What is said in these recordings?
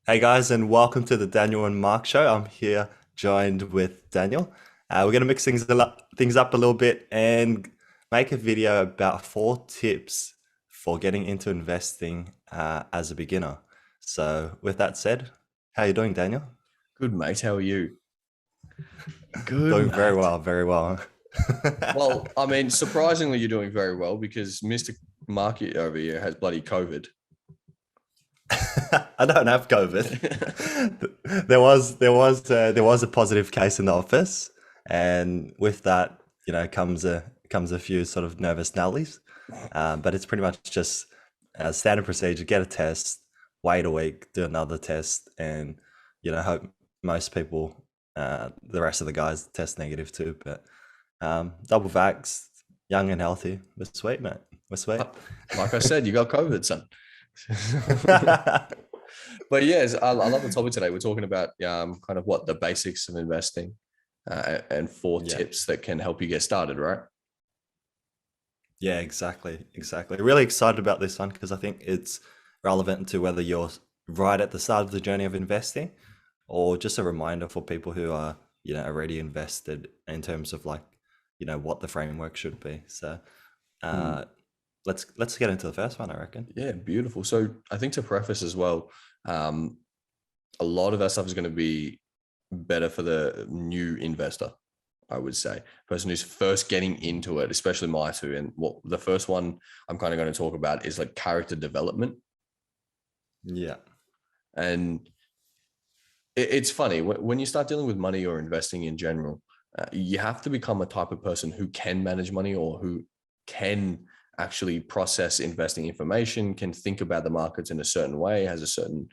Hey guys, and welcome to the Daniel and Mark show. I'm here joined with Daniel. We're going to mix things up a little bit and make a video about 4 tips for getting into investing as a beginner. So, with that said, how you doing, Daniel? Good, mate. How are you? Good, Doing very mate. well, very well. Well, I mean, surprisingly, you're doing very well because Mr. Market over here has bloody COVID. I don't have COVID. There was a positive case in the office, and with that, comes a few sort of nervous Nellies. But it's pretty much just a standard procedure: get a test, wait a week, do another test, and hope most people, the rest of the guys, test negative too. But double vax, young and healthy, we're sweet, mate. We're sweet. Like I said, you got COVID, son. But yes, I love the topic today. We're talking about kind of what the basics of investing and four Yeah. tips that can help you get started, right? Yeah, exactly. Exactly. Really excited about this one because I think it's relevant to whether you're right at the start of the journey of investing or just a reminder for people who are, already invested in terms of like, what the framework should be. So, Mm, uh, let's get into the first one, I reckon. yeah, beautiful. So I think to preface as well, um, a lot of our stuff is going to be better for the new investor, I would say, person who's first getting into it, especially my two. And what the first one I'm kind of going to talk about is like character development. Yeah. And it's funny when you start dealing with money or investing in general, you have to become a type of person who can manage money or who can actually process investing information, can think about the markets in a certain way, has a certain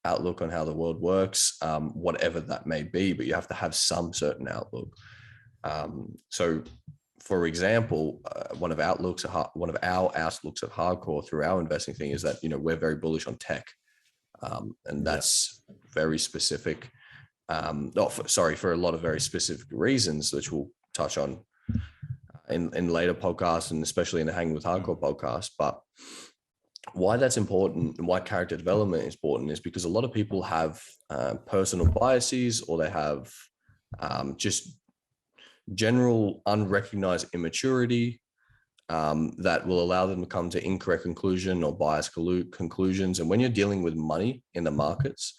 outlook on how the world works, whatever that may be, but you have to have some certain outlook. So, for example, one of our outlooks at hardcore through our investing thing is that we're very bullish on tech, and Yeah. that's very specific. For a lot of very specific reasons, which we'll touch on in later podcasts and especially in the Hanging with Mm. Hardcore podcast. But why that's important and why character development is important is because a lot of people have personal biases or they have just general unrecognized immaturity that will allow them to come to incorrect conclusion or biased conclusions. And when you're dealing with money in the markets,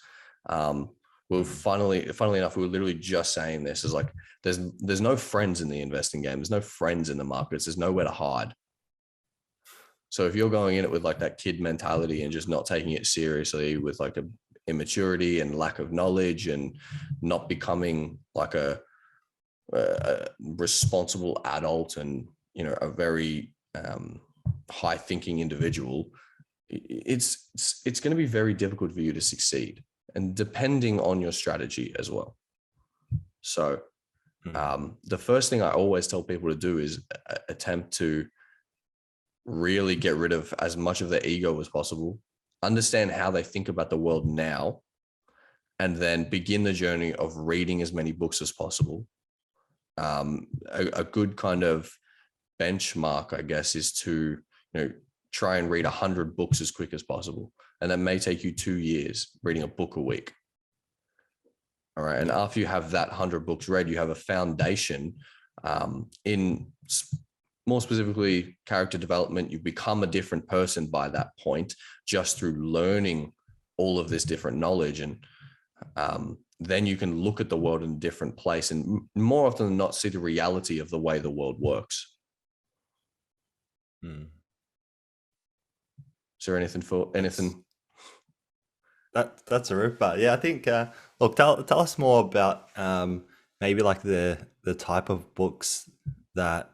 we'll Mm. funnily enough, we were literally just saying this is like, there's no friends in the investing game. There's no friends in the markets. There's nowhere to hide. So if you're going in it with like that kid mentality and just not taking it seriously with like a immaturity and lack of knowledge and not becoming like a responsible adult and a very high thinking individual, it's going to be very difficult for you to succeed, and depending on your strategy as well. So Mm. the first thing I always tell people to do is attempt to really get rid of as much of their ego as possible, understand how they think about the world now, and then begin the journey of reading as many books as possible. A good kind of benchmark, I guess, is to try and read 100 books as quick as possible, and that may take you 2 years reading a book a week. All right, and Yeah. after you have that 100 books read, you have a foundation in more specifically character development. You become a different person by that point just through learning all of this different knowledge, and then you can look at the world in a different place and more often than not see the reality of the way the world works. Mm. Is there anything for That's anything? that's a ripper. Yeah, I think. Look, tell us more about maybe like the type of books that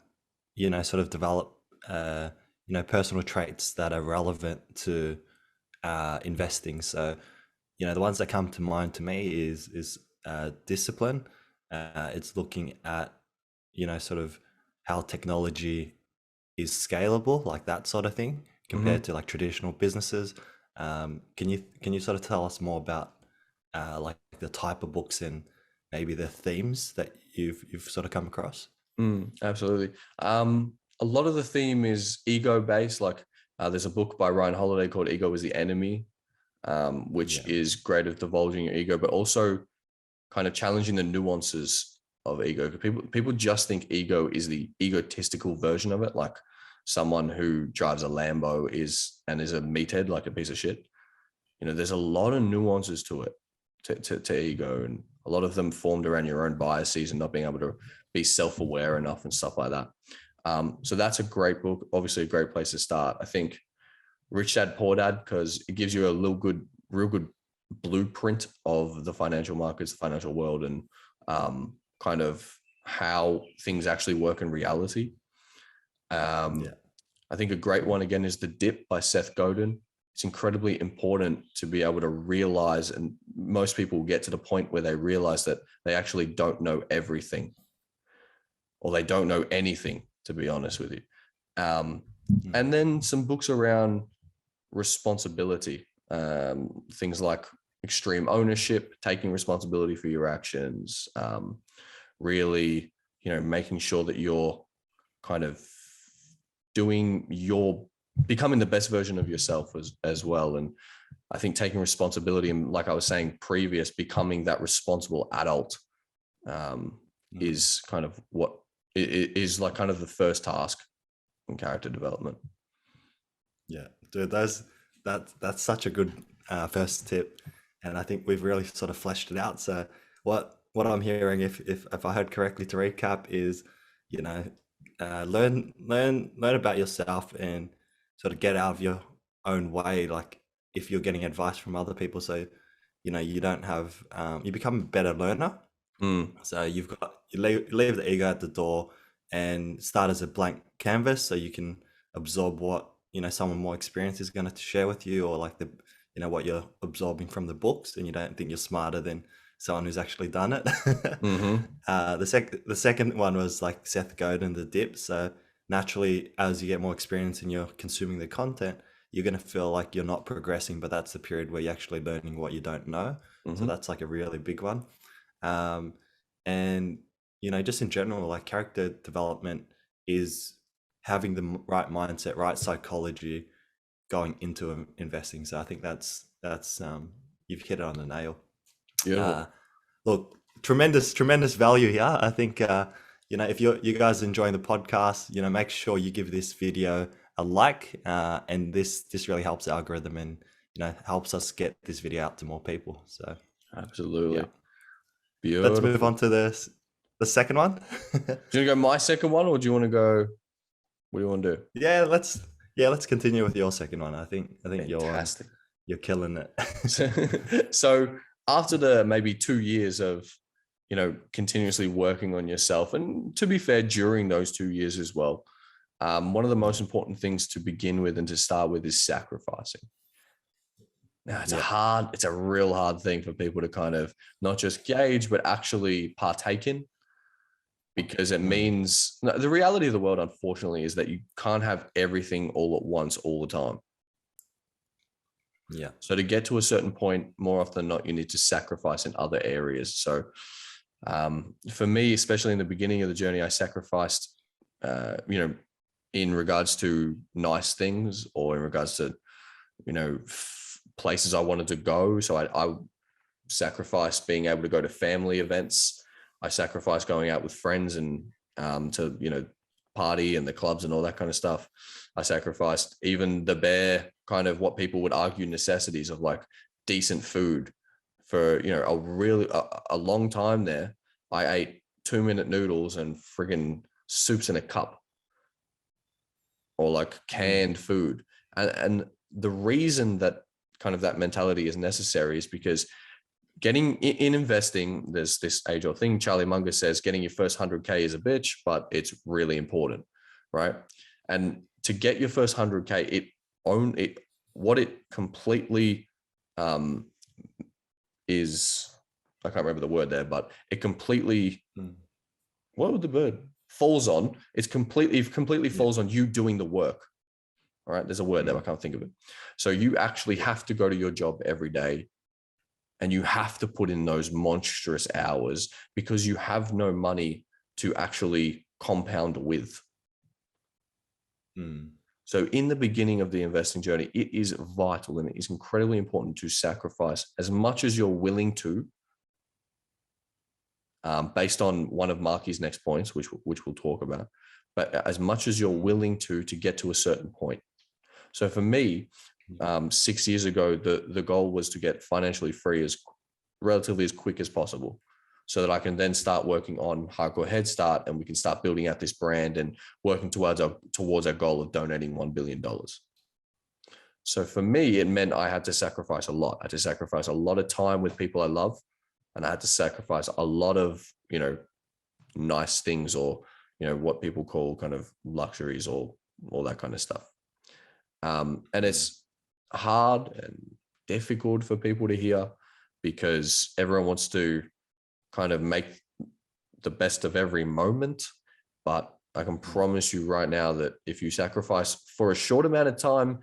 sort of develop personal traits that are relevant to investing. So the ones that come to mind to me is discipline. It's looking at sort of how technology is scalable, like that sort of thing, compared Mm-hmm. to like traditional businesses. Can you sort of tell us more about like the type of books and maybe the themes that you've sort of come across? Absolutely. A lot of the theme is ego based. Like there's a book by Ryan Holiday called Ego is the Enemy. which Yeah. is great at divulging your ego, but also kind of challenging the nuances of ego. People just think ego is the egotistical version of it, like someone who drives a Lambo is a meathead, like a piece of shit. You know, there's a lot of nuances to it, to ego, and a lot of them formed around your own biases and not being able to be self-aware enough and stuff like that. So that's a great book, obviously a great place to start. I think Rich Dad Poor Dad, because it gives you a real good blueprint of the financial markets, the financial world, and kind of how things actually work in reality. Yeah. I think a great one again is The Dip by Seth Godin. It's incredibly important to be able to realize, and most people get to the point where they realize that they actually don't know everything, or they don't know anything, to be honest with you. And then some books around responsibility, things like extreme ownership, taking responsibility for your actions, really, making sure that you're kind of becoming the best version of yourself as well. And I think taking responsibility, and like I was saying previous, becoming that responsible adult is kind of what it is, like kind of the first task in character development. Yeah, dude, that's such a good first tip, and I think we've really sort of fleshed it out. So what I'm hearing, if I heard correctly, to recap, is you know learn about yourself and sort of get out of your own way. Like if you're getting advice from other people, so you don't have you become a better learner. So you leave the ego at the door and start as a blank canvas, so you can absorb what someone more experienced is going to share with you, or like the what you're absorbing from the books, and you don't think you're smarter than someone who's actually done it. The second one was like Seth Godin, The Dip. So naturally, as you get more experience and you're consuming the content, you're going to feel like you're not progressing, but that's the period where you're actually learning what you don't know. So that's like a really big one. And just in general, like character development is having the right mindset, right psychology going into investing. So I think that's you've hit it on the nail. Beautiful. Look, tremendous value here. I think if you guys are enjoying the podcast, make sure you give this video a like, and this really helps the algorithm, and helps us get this video out to more people. So Absolutely. yeah. Beautiful. Let's move on to the second one. Do you want to go my second one, or do you want to go? What do you want to do? Let's continue with your second one. I think Fantastic. you're killing it. So after the maybe 2 years of continuously working on yourself, and to be fair, during those 2 years as well, one of the most important things to begin with and to start with is sacrificing. Now, it's a real hard thing for people to kind of not just gauge, but actually partake in, because it means the reality of the world, unfortunately, is that you can't have everything all at once, all the time. Yeah. So to get to a certain point, more often than not, you need to sacrifice in other areas. So for me, especially in the beginning of the journey, I sacrificed, in regards to nice things, or in regards to, places I wanted to go. So I sacrificed being able to go to family events. I sacrificed going out with friends and to, party and the clubs and all that kind of stuff. I sacrificed even the bare kind of what people would argue necessities of like decent food for, a long time there. I ate 2-minute noodles and friggin' soups in a cup, or like canned food. And the reason that kind of that mentality is necessary is because getting in investing, there's this age-old thing. Charlie Munger says getting your first 100K is a bitch, but it's really important, right? And to get your first 100K, what it completely is, I can't remember the word there, but it completely, what would the word falls on? It's completely falls on you doing the work. All right, there's a word there, I can't think of it. So you actually have to go to your job every day, and you have to put in those monstrous hours, because you have no money to actually compound with. So in the beginning of the investing journey, it is vital and it is incredibly important to sacrifice as much as you're willing to, based on one of Marky's next points, which we'll talk about, but as much as you're willing to get to a certain point. So for me, 6 years ago, the goal was to get financially free as relatively as quick as possible, so that I can then start working on Hardcore Headstart and we can start building out this brand and working towards our goal of donating $1 billion. So for me, it meant I had to sacrifice a lot. I had to sacrifice a lot of time with people I love, and I had to sacrifice a lot of, nice things, or, what people call kind of luxuries, or all that kind of stuff. And it's hard and difficult for people to hear, because everyone wants to kind of make the best of every moment. But I can promise you right now that if you sacrifice for a short amount of time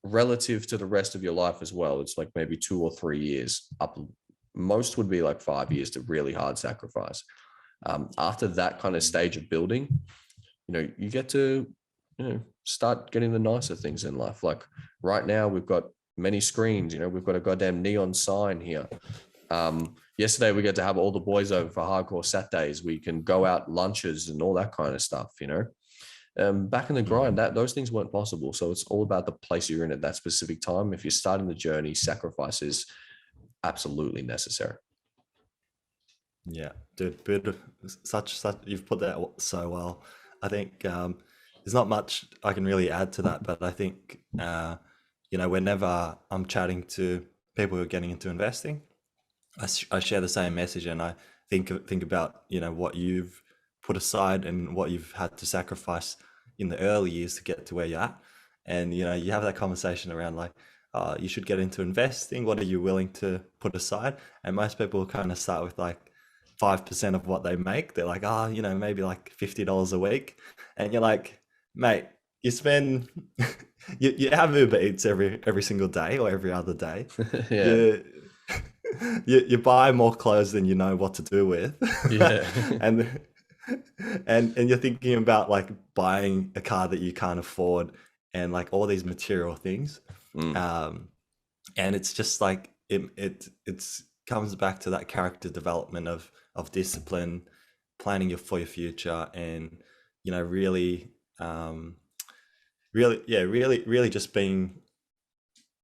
relative to the rest of your life as well, it's like maybe 2 or 3 years up. Most would be like 5 years to really hard sacrifice. After that kind of stage of building, you get to, start getting the nicer things in life. Like right now, we've got many screens. We've got a goddamn neon sign here. Yesterday, we get to have all the boys over for Hardcore Saturdays. We can go out lunches and all that kind of stuff. Back in the grind, those things weren't possible. So it's all about the place you're in at that specific time. If you're starting the journey, sacrifice is absolutely necessary. Yeah, dude, such you've put that so well. I think there's not much I can really add to that, but I think whenever I'm chatting to people who are getting into investing, I share the same message, and I think about what you've put aside and what you've had to sacrifice in the early years to get to where you're at, and you have that conversation around like, you should get into investing. What are you willing to put aside? And most people kind of start with like 5% of what they make. They're like, maybe like $50 a week, and you're like, mate, you spend you have Uber Eats every single day or every other day. Yeah. You buy more clothes than you know what to do with. Yeah. and you're thinking about like buying a car that you can't afford, and like all these material things. And it's just like it's comes back to that character development of discipline, planning for your future, and really really just being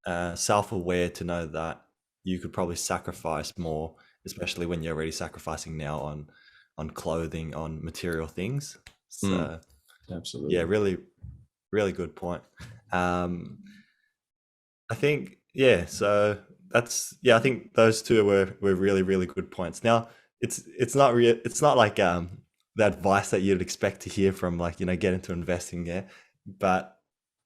self-aware to know that you could probably sacrifice more, especially when you're already sacrificing now on clothing, on material things. So absolutely. yeah, really good point. I think so I think those two were really good points. Now it's not like the advice that you'd expect to hear from like get into investing, but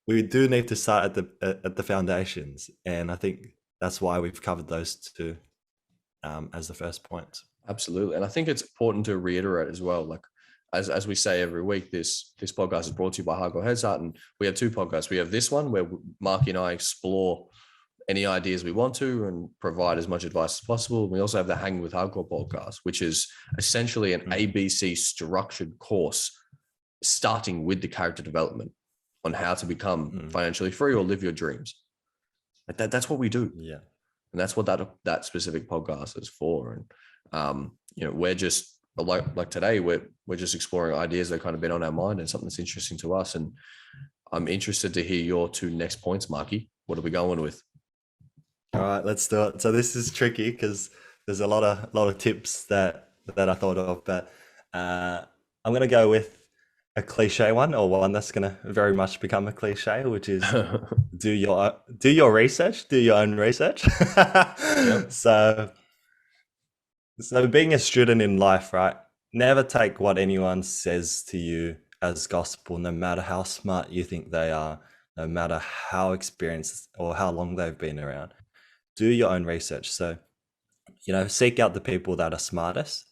we do need to start at the foundations, and I think that's why we've covered those two as the first points. Absolutely. And I think it's important to reiterate as well, like as we say every week, this podcast is brought to you by Hardcore Headstart, and we have 2 podcasts. We have this one where Marky and I explore any ideas we want to and provide as much advice as possible. We also have the Hang with Hardcore podcast, which is essentially an ABC structured course starting with the character development on how to become financially free or live your dreams. That's what we do. Yeah. And that's what that specific podcast is for. And we're just like today, we're just exploring ideas that kind of been on our mind and something that's interesting to us. And I'm interested to hear your 2 next points, Marky. What are we going with? All right, let's do it. So this is tricky because there's a lot of tips that I thought of, but I'm gonna go with a cliche one, or one that's gonna very much become a cliche, which is do your research, do your own research. Yep. So being a student in life, right? Never take what anyone says to you as gospel, no matter how smart you think they are, no matter how experienced or how long they've been around. Do your own research. So, seek out the people that are smartest,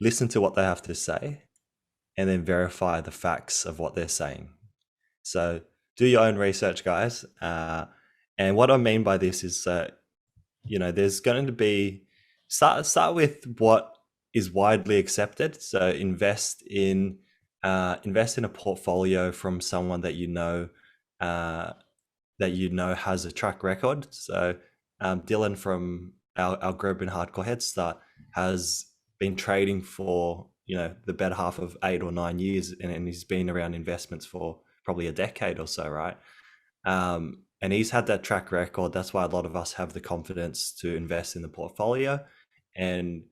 listen to what they have to say, and then verify the facts of what they're saying. So do your own research, guys. And what I mean by this is that, there's going to be, start with what is widely accepted. So invest in invest in a portfolio from someone uh, that you know has a track record. So Dylan from our group in Hardcore Headstart has been trading for the better half of 8 or 9 years, and he's been around investments for probably a decade or so, right? And he's had that track record. That's why a lot of us have the confidence to invest in the portfolio, and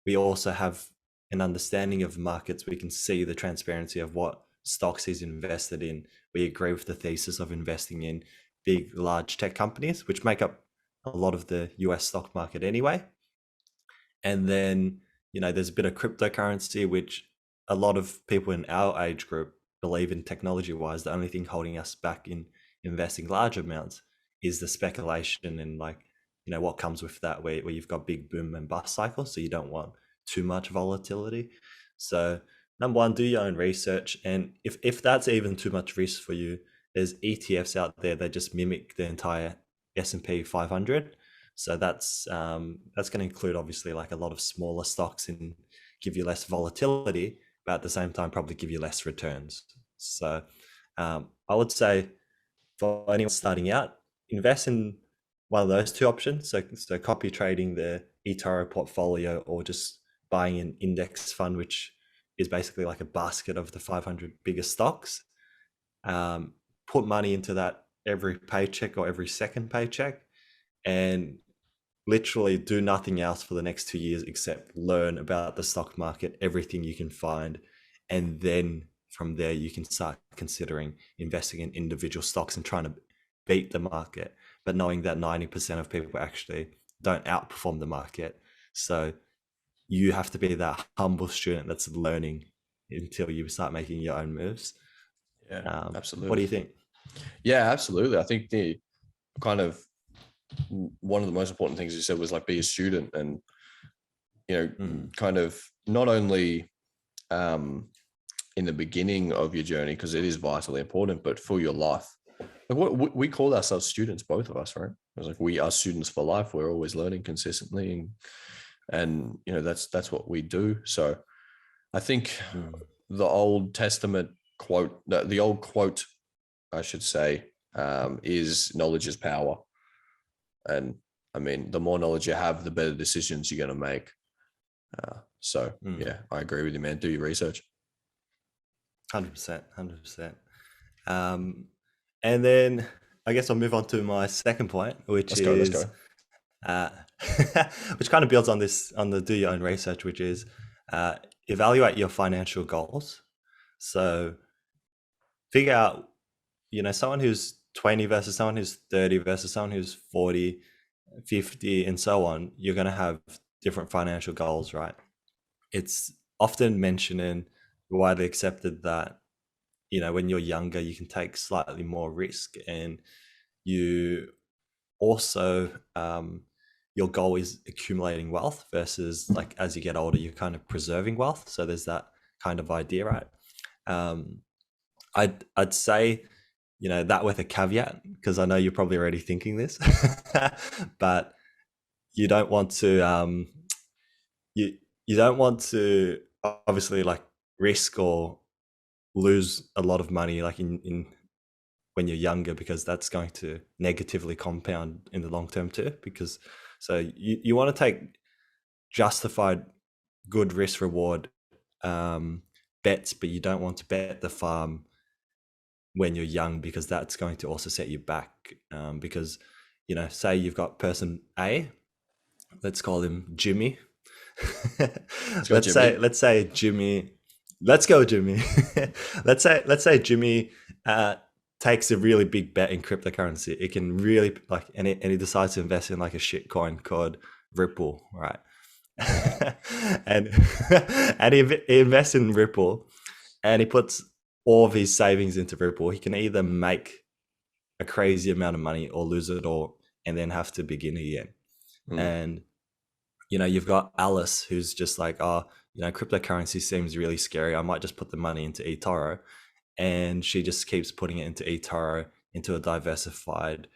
we also have an understanding of markets. We can see the transparency of what stocks he's invested in. We agree with the thesis of investing in big, large tech companies, which make up a lot of the US stock market anyway. And then, there's a bit of cryptocurrency, which a lot of people in our age group believe in technology wise. The only thing holding us back in investing large amounts is the speculation and what comes with that, where you've got big boom and bust cycles. So you don't want too much volatility. So number one, do your own research. And if that's even too much risk for you, there's ETFs out there that just mimic the entire S&P 500. So that's going to include obviously like a lot of smaller stocks and give you less volatility, but at the same time probably give you less returns. So I would say for anyone starting out, invest in one of those two options. So copy trading the eToro portfolio, or just buying an index fund, which is basically like a basket of the 500 biggest stocks. Put money into that every paycheck or every second paycheck, and literally do nothing else for the next 2 years except learn about the stock market, everything you can find. And then from there, you can start considering investing in individual stocks and trying to beat the market, but knowing that 90% of people actually don't outperform the market. So you have to be that humble student that's learning until you start making your own moves. Yeah, What do absolutely. you think? Yeah, absolutely. I think the kind of one of the most important things you said was like be a student, and kind of not only in the beginning of your journey, because it is vitally important, but for your life. Like what we call ourselves students, both of us, right? It's like we are students for life. We're always learning consistently, and that's what we do. So I think the Old Testament quote, the old quote, I should say, is knowledge is power. And I mean, the more knowledge you have, the better decisions you're going to make. Yeah, I agree with you, man. Do your research. 100%, 100%. And then I guess I'll move on to my second point, which Let's go. Let's is go. which kind of builds on the do your own research, which is evaluate your financial goals. So figure out, someone who's 20 versus someone who's 30 versus someone who's 40, 50, and so on. You're going to have different financial goals, right? It's often mentioned and widely accepted that when you're younger, you can take slightly more risk, and you also your goal is accumulating wealth versus like as you get older, you're kind of preserving wealth. So there's that kind of idea, right? I'd say that with a caveat, because I know you're probably already thinking this, but you don't want to you don't want to obviously like risk or lose a lot of money like in when you're younger, because that's going to negatively compound in the long term too. Because so you want to take justified good risk reward bets, but you don't want to bet the farm when you're young, because that's going to also set you back. Because say you've got person A, let's call him Jimmy. Let's say Jimmy. Let's go, Jimmy. let's say Jimmy takes a really big bet in cryptocurrency. It can really and he decides to invest in like a shit coin called Ripple, right? and and he invests in Ripple, and he puts all of his savings into Ripple. He can either make a crazy amount of money or lose it all and then have to begin again. And you've got Alice, who's just like, oh, cryptocurrency seems really scary. I might just put the money into eToro. And she just keeps putting it into eToro, into a diversified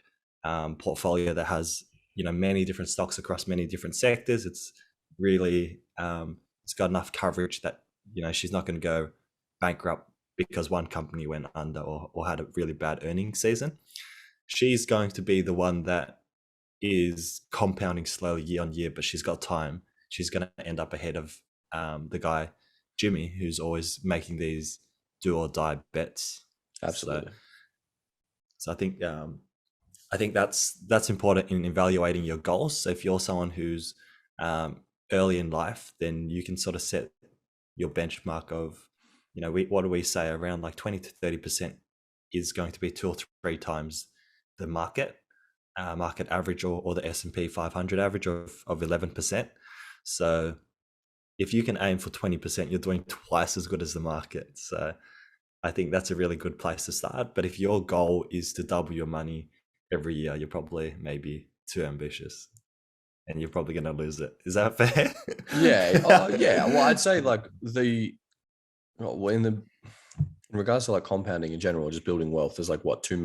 portfolio that has, many different stocks across many different sectors. It's really, it's got enough coverage that, she's not going to go bankrupt because one company went under or had a really bad earnings season. She's going to be the one that is compounding slowly year on year, but she's got time. She's going to end up ahead of the guy, Jimmy, who's always making these do or die bets. Absolutely. So I think that's important in evaluating your goals. So if you're someone who's early in life, then you can sort of set your benchmark of, what do we say, around like 20 to 30% is going to be 2 or 3 times the market average, or the S&P 500 average of 11%. So if you can aim for 20%, you're doing twice as good as the market. So I think that's a really good place to start. But if your goal is to double your money every year, you're probably maybe too ambitious, and you're probably going to lose it. Is that fair? Yeah. Yeah. Well, I'd say like in regards to like compounding in general, just building wealth, there's like two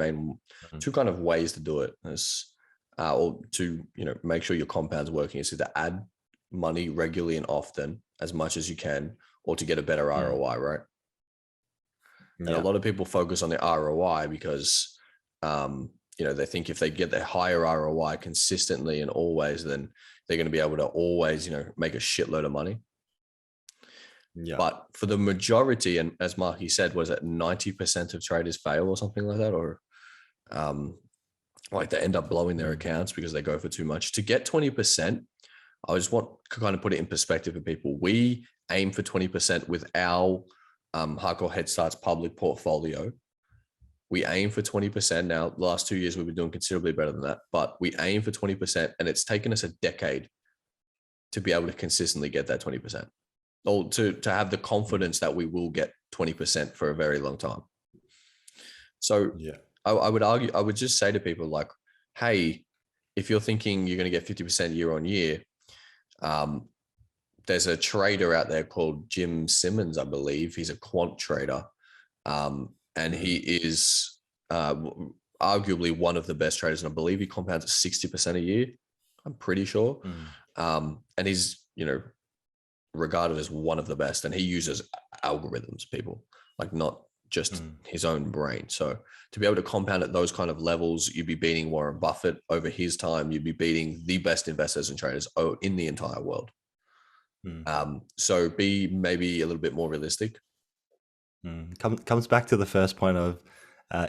kind of ways to do it. There's or to make sure your compound's working is to add money regularly and often as much as you can, or to get a better ROI, right? And a lot of people focus on the ROI because they think if they get their higher ROI consistently and always, then they're going to be able to always make a shitload of money. Yeah. But for the majority, and as Marky said, was it 90% of traders fail or something like that, or like they end up blowing their accounts because they go for too much. To get 20%, I just want to kind of put it in perspective for people. We aim for 20% with our Hardcore Headstart's public portfolio. We aim for 20%. Now, the last 2 years, we've been doing considerably better than that, but we aim for 20%, and it's taken us a decade to be able to consistently get that 20%, or to have the confidence that we will get 20% for a very long time. So I would just say to people like, hey, if you're thinking you're going to get 50% year on year, there's a trader out there called Jim Simmons, I believe. He's a quant trader. And he is arguably one of the best traders. And I believe he compounds at 60% a year. I'm pretty sure. And he's, regarded as one of the best. And he uses algorithms, people, like not just his own brain. So to be able to compound at those kind of levels, you'd be beating Warren Buffett over his time. You'd be beating the best investors and traders in the entire world. So be maybe a little bit more realistic. Comes back to the first point of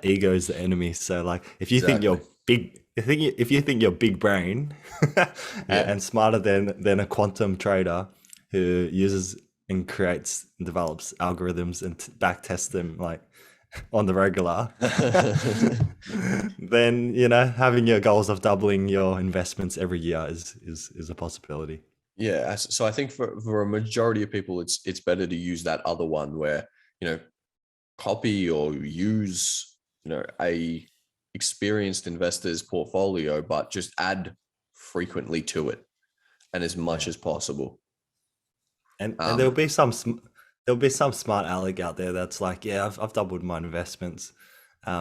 ego is the enemy. So like if you think you're big, if you think you're big brain and smarter than a quantum trader who uses and creates and develops algorithms and back tests them like on the regular, then having your goals of doubling your investments every year is a possibility. Yeah, so I think for a majority of people, it's better to use that other one where copy or use a experienced investor's portfolio, but just add frequently to it and as much as possible. And there'll be some smart aleck out there that's like, yeah, I've doubled my investments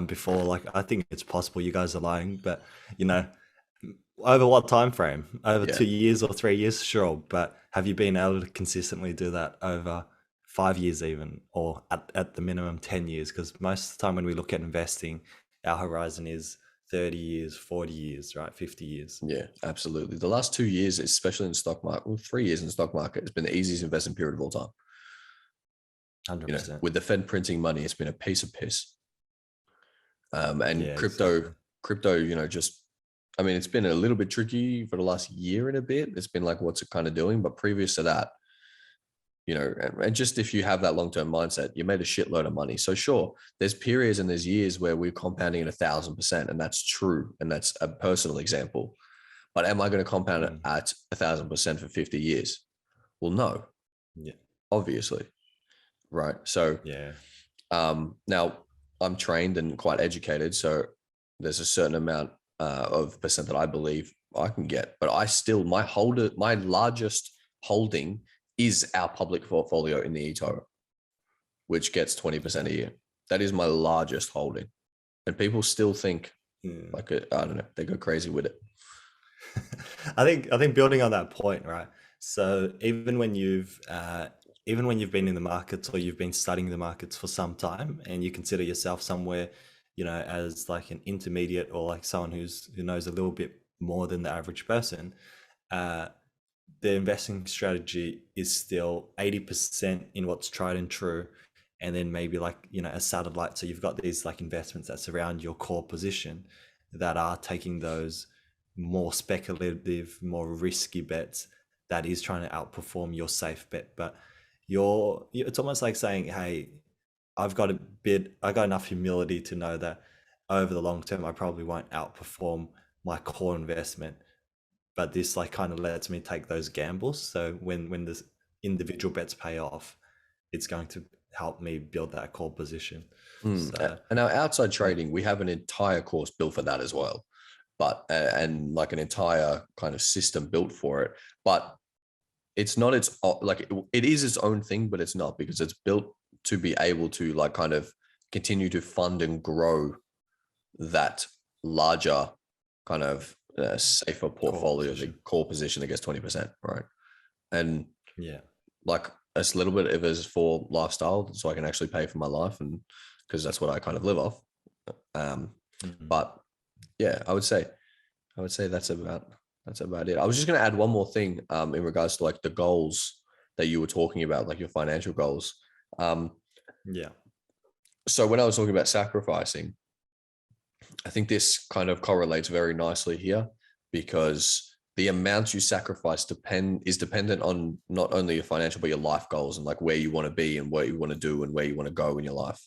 before. Like I think it's possible. You guys are lying, but over what time frame? Over 2 years or 3 years, sure. But have you been able to consistently do that over 5 years even, or at the minimum 10 years? Because most of the time when we look at investing, our horizon is 30 years, 40 years, right? 50 years. Yeah, absolutely. The last 2 years, especially in the stock market, 3 years in the stock market, it's been the easiest investment period of all time. 100%. With the Fed printing money, it's been a piece of piss. And crypto, it's been a little bit tricky for the last year and a bit. It's been like, what's it kind of doing? But previous to that, and just if you have that long-term mindset, you made a shitload of money. So sure, there's periods and there's years where we're compounding at 1,000%, and that's true. And that's a personal example. But am I going to compound it at 1,000% for 50 years? Well, no. Yeah. Obviously. Right. So now I'm trained and quite educated. So there's a certain amount of percent that I believe I can get. But my largest holding is our public portfolio in the eToro, which gets 20% a year. That is my largest holding. And people still think I don't know, they go crazy with it. I think building on that point, right? So even when you've even when you've been in the markets or you've been studying the markets for some time and you consider yourself somewhere, as like an intermediate or like someone who knows a little bit more than the average person, uh, the investing strategy is still 80% in what's tried and true, and then maybe like a satellite. So you've got these like investments that surround your core position that are taking those more speculative, more risky bets that is trying to outperform your safe bet. But it's almost like saying, hey, I got enough humility to know that over the long term I probably won't outperform my core investment, but this like kind of lets me take those gambles. So when this individual bets pay off, it's going to help me build that core position. So And our outside yeah, trading, we have an entire course built for that as well, but and like an entire kind of system built for it. But it's not like it is its own thing, but it's not, because it's built to be able to like kind of continue to fund and grow that larger kind of safer core portfolio, the position. core position that gets 20%, right? And Yeah. like a little bit of it is for lifestyle, so I can actually pay for my life, and because that's what I kind of live off. Mhm. But yeah, I would say that's about it. I was just going to add one more thing in regards to like the goals that you were talking about, like your financial goals. Um, Yeah. so when I was talking about sacrificing, I think this kind of correlates very nicely here, because the amount you sacrifice is dependent on not only your financial but your life goals, and like where you want to be and what you want to do and where you want to go in your life.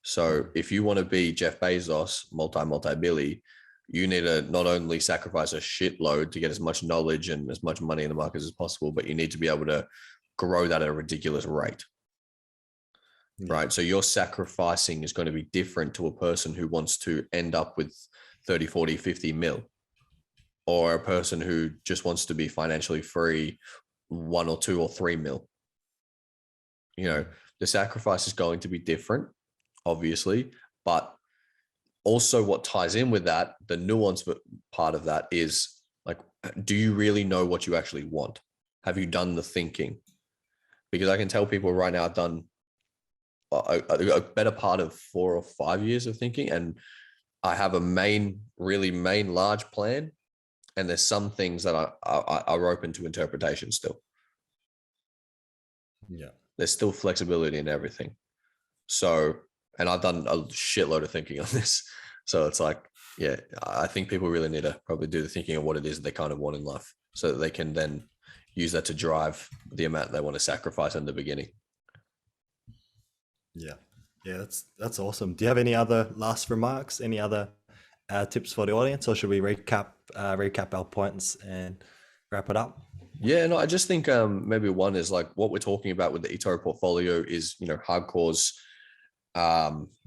So Mm. if you want to be Jeff Bezos, multi-billy, you need to not only sacrifice a shitload to get as much knowledge and as much money in the markets as possible, but you need to be able to grow that at a ridiculous rate, Yeah. right? So your sacrificing is going to be different to a person who wants to end up with 30, 40, 50 mil, or a person who just wants to be financially free, 1 or 2 or 3 mil. Mm. The sacrifice is going to be different, obviously, but also what ties in with that, the nuance part of that is like, do you really know what you actually want? Have you done the thinking? Because I can tell people right now, I've done a better part of 4 or 5 years of thinking, and I have a really main large plan, and there's some things that are open to interpretation still. Yeah. There's still flexibility in everything. So, and I've done a shitload of thinking on this. So it's like, yeah, I think people really need to probably do the thinking of what it is that they kind of want in life, so that they can then use that to drive the amount they want to sacrifice in the beginning. Yeah. Yeah. That's awesome. Do you have any other last remarks? Any other tips for the audience, or should we recap our points and wrap it up? Yeah, no, I just think maybe one is like what we're talking about with the eToro portfolio is, Hardcore's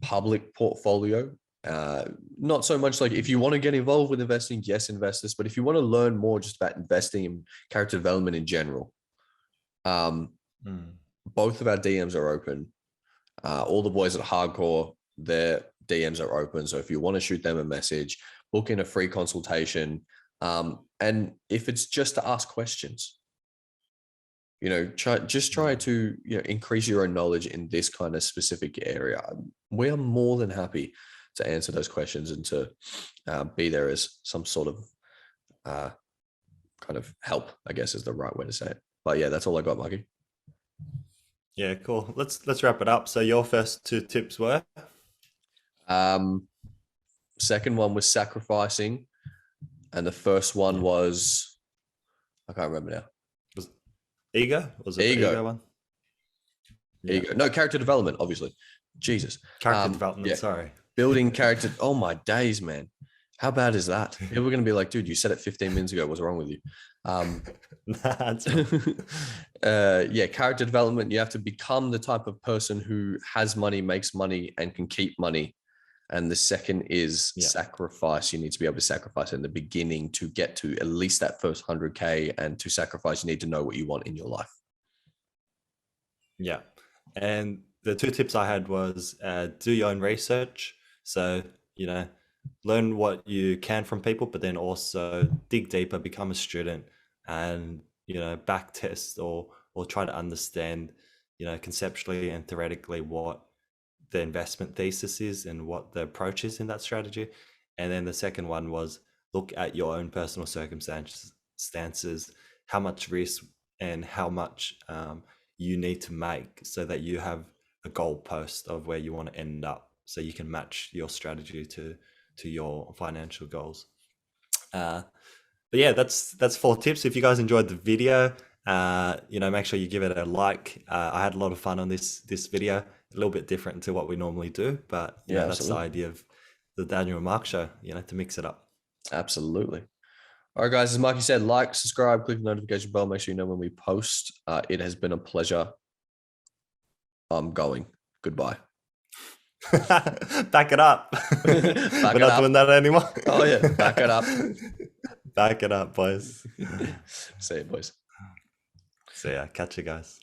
public portfolio. Not so much like if you want to get involved with investing, yes, invest this. But if you want to learn more just about investing and character development in general, Mm. both of our DMs are open. All the boys at Hardcore, their DMs are open. So if you want to shoot them a message, book in a free consultation. And if it's just to ask questions, try to increase your own knowledge in this kind of specific area. We are more than happy to answer those questions and to be there as some sort of kind of help, I guess is the right way to say it. But yeah, that's all I got, Mikey. Yeah, cool. Let's wrap it up. So your first two tips were? Um, second one was sacrificing, and the first one Yeah. was, I can't remember now. Was ego? Was it the Ego, ego one? Yeah. ego. No, character development, obviously. Jesus. Character development. Yeah, Sorry. building character. Oh my days, man. How bad is that? People are going to be like, dude, you said it 15 minutes ago. What's wrong with you? That's right. Yeah, character development. You have to become the type of person who has money, makes money, and can keep money. And the second is Yeah. sacrifice. You need to be able to sacrifice in the beginning to get to at least that first 100K. And to sacrifice, you need to know what you want in your life. Yeah. And the two tips I had was do your own research. So, learn what you can from people, but then also dig deeper, become a student, and, back test or or try to understand, conceptually and theoretically what the investment thesis is and what the approach is in that strategy. And then the second one was look at your own personal circumstances, how much risk and how much you need to make so that you have a goalpost of where you want to end up, so you can match your strategy to your financial goals. But yeah, that's 4 tips. If you guys enjoyed the video, make sure you give it a like. I had a lot of fun on this video, a little bit different to what we normally do, but that's the idea of the Daniel and Mark show, to mix it up. Absolutely. All right, guys, as Marky said, like, subscribe, click the notification bell, make sure you know when we post. It has been a pleasure. I'm going. Goodbye. Back it up. We're not doing that anymore. Oh yeah, back it up. Back it up, boys. See you, boys. See ya. Catch you guys.